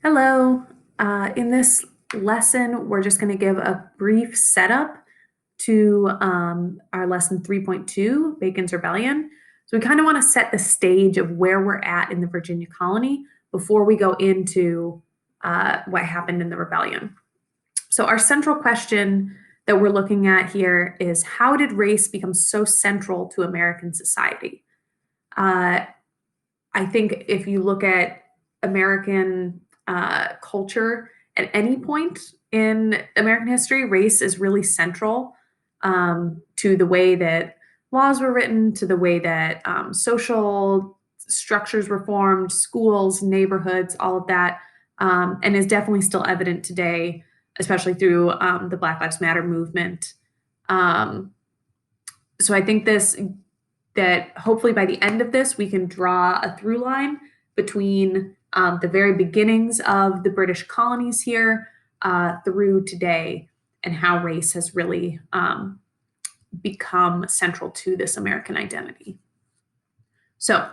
Hello. In this lesson, we're just going to give a brief setup to our lesson 3.2, Bacon's Rebellion. So we kind of want to set the stage of where we're at in the Virginia colony before we go into what happened in the rebellion. So our central question that we're looking at here is, how did race become so central to American society? I think if you look at American culture at any point in American history, race is really central to the way that laws were written, to the way that social structures were formed, schools, neighborhoods, all of that, and is definitely still evident today, especially through the Black Lives Matter movement. So I think that hopefully by the end of this, we can draw a through line between the very beginnings of the British colonies here through today, and how race has really become central to this American identity. So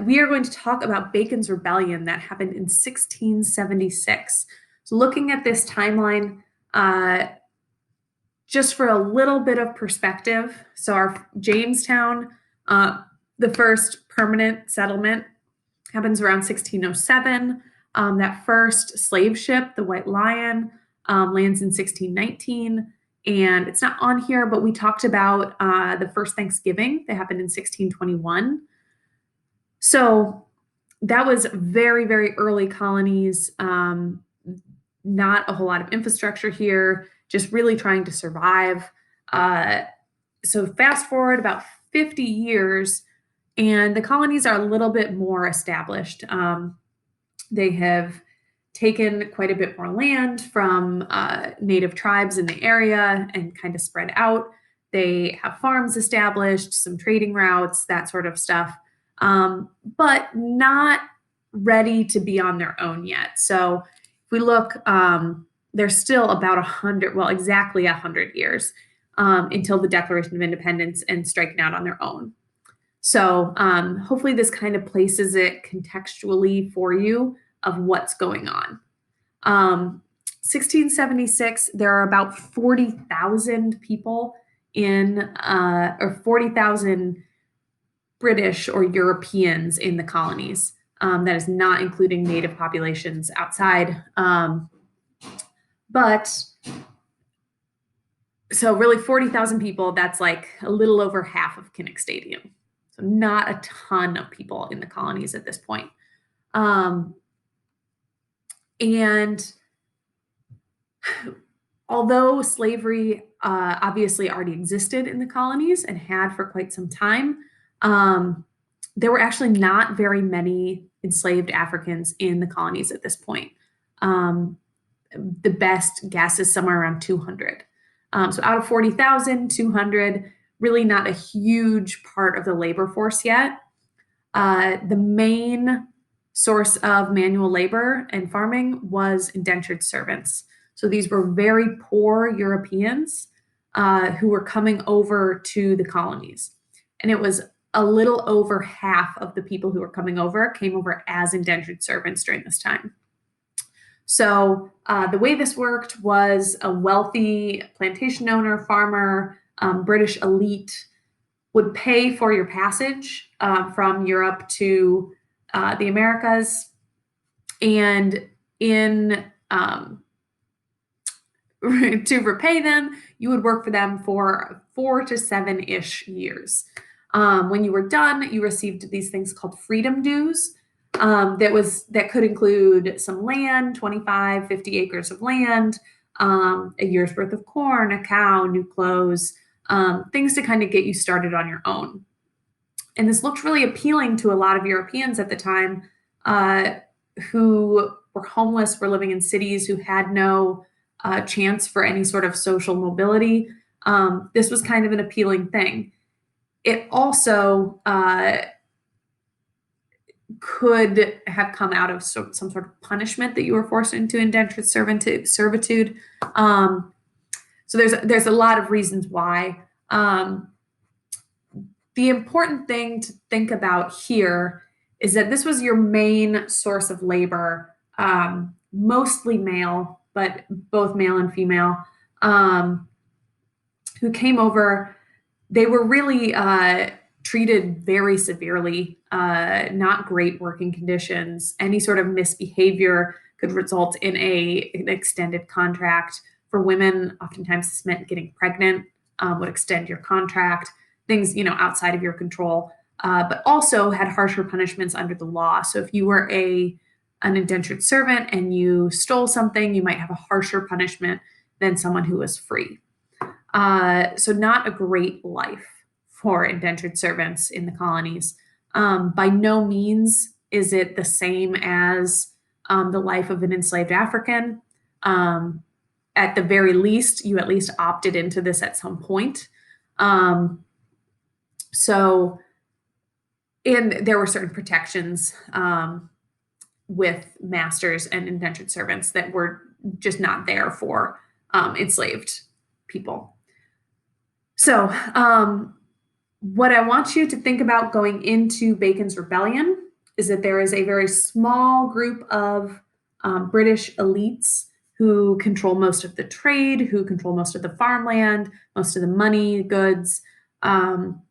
we are going to talk about Bacon's Rebellion that happened in 1676. So looking at this timeline, just for a little bit of perspective, so our Jamestown, the first permanent settlement, happens around 1607. That first slave ship, the White Lion, lands in 1619. And it's not on here, but we talked about the first Thanksgiving that happened in 1621. So that was very, very early colonies. Not a whole lot of infrastructure here, just really trying to survive. So fast forward about 50 years, and the colonies are a little bit more established. They have taken quite a bit more land from native tribes in the area and kind of spread out. They have farms established, some trading routes, that sort of stuff, but not ready to be on their own yet. So if we look, there's still about 100, well, exactly 100 years until the Declaration of Independence and striking out on their own. So hopefully this kind of places it contextually for you of what's going on. 1676, there are about 40,000 people or 40,000 British or Europeans in the colonies. That is not including native populations outside. But so really 40,000 people, that's like a little over half of Kinnick Stadium. So not a ton of people in the colonies at this point. And although slavery obviously already existed in the colonies and had for quite some time, there were actually not very many enslaved Africans in the colonies at this point. The best guess is somewhere around 200. So out of 40,000, 200, really not a huge part of the labor force yet. The main source of manual labor and farming was indentured servants. So these were very poor Europeans who were coming over to the colonies. And it was a little over half of the people who were coming over came over as indentured servants during this time. So the way this worked was a wealthy plantation owner, farmer, British elite would pay for your passage from Europe to the Americas. And in to repay them, you would work for them for 4 to 7-ish years. When you were done, you received these things called freedom dues. That could include some land, 25, 50 acres of land, a year's worth of corn, a cow, new clothes, things to kind of get you started on your own. And this looked really appealing to a lot of Europeans at the time who were homeless, were living in cities, who had no chance for any sort of social mobility. This was kind of an appealing thing. It also could have come out of some sort of punishment that you were forced into indentured servitude. So there's a lot of reasons why. The important thing to think about here is that this was your main source of labor mostly male, but both male and female, um, who came over. They were really treated very severely, not great working conditions. Any sort of misbehavior could result in an extended contract. For women, oftentimes this meant getting pregnant, would extend your contract, things, outside of your control, but also had harsher punishments under the law. So if you were an indentured servant and you stole something, you might have a harsher punishment than someone who was free. So not a great life for indentured servants in the colonies. By no means is it the same as the life of an enslaved African. At the very least, you at least opted into this at some point. So, and there were certain protections with masters and indentured servants that were just not there for enslaved people. So, what I want you to think about going into Bacon's Rebellion is that there is a very small group of British elites who control most of the trade, who control most of the farmland, most of the money, goods. And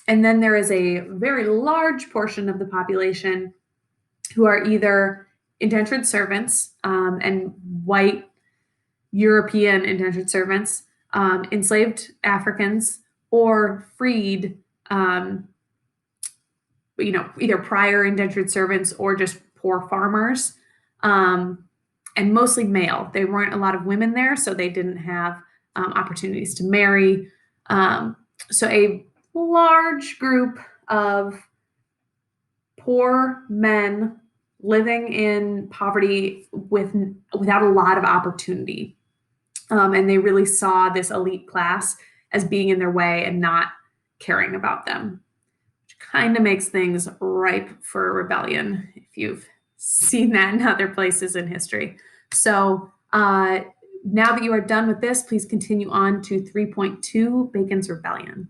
then there is a very large portion of the population who are either indentured servants and white European indentured servants, enslaved Africans, or freed, either prior indentured servants or just poor farmers, and mostly male. There weren't a lot of women there, so they didn't have opportunities to marry. So a large group of poor men living in poverty without a lot of opportunity. And they really saw this elite class as being in their way and not caring about them, which kind of makes things ripe for a rebellion if you've seen that in other places in history. So now that you are done with this, please continue on to 3.2, Bacon's Rebellion.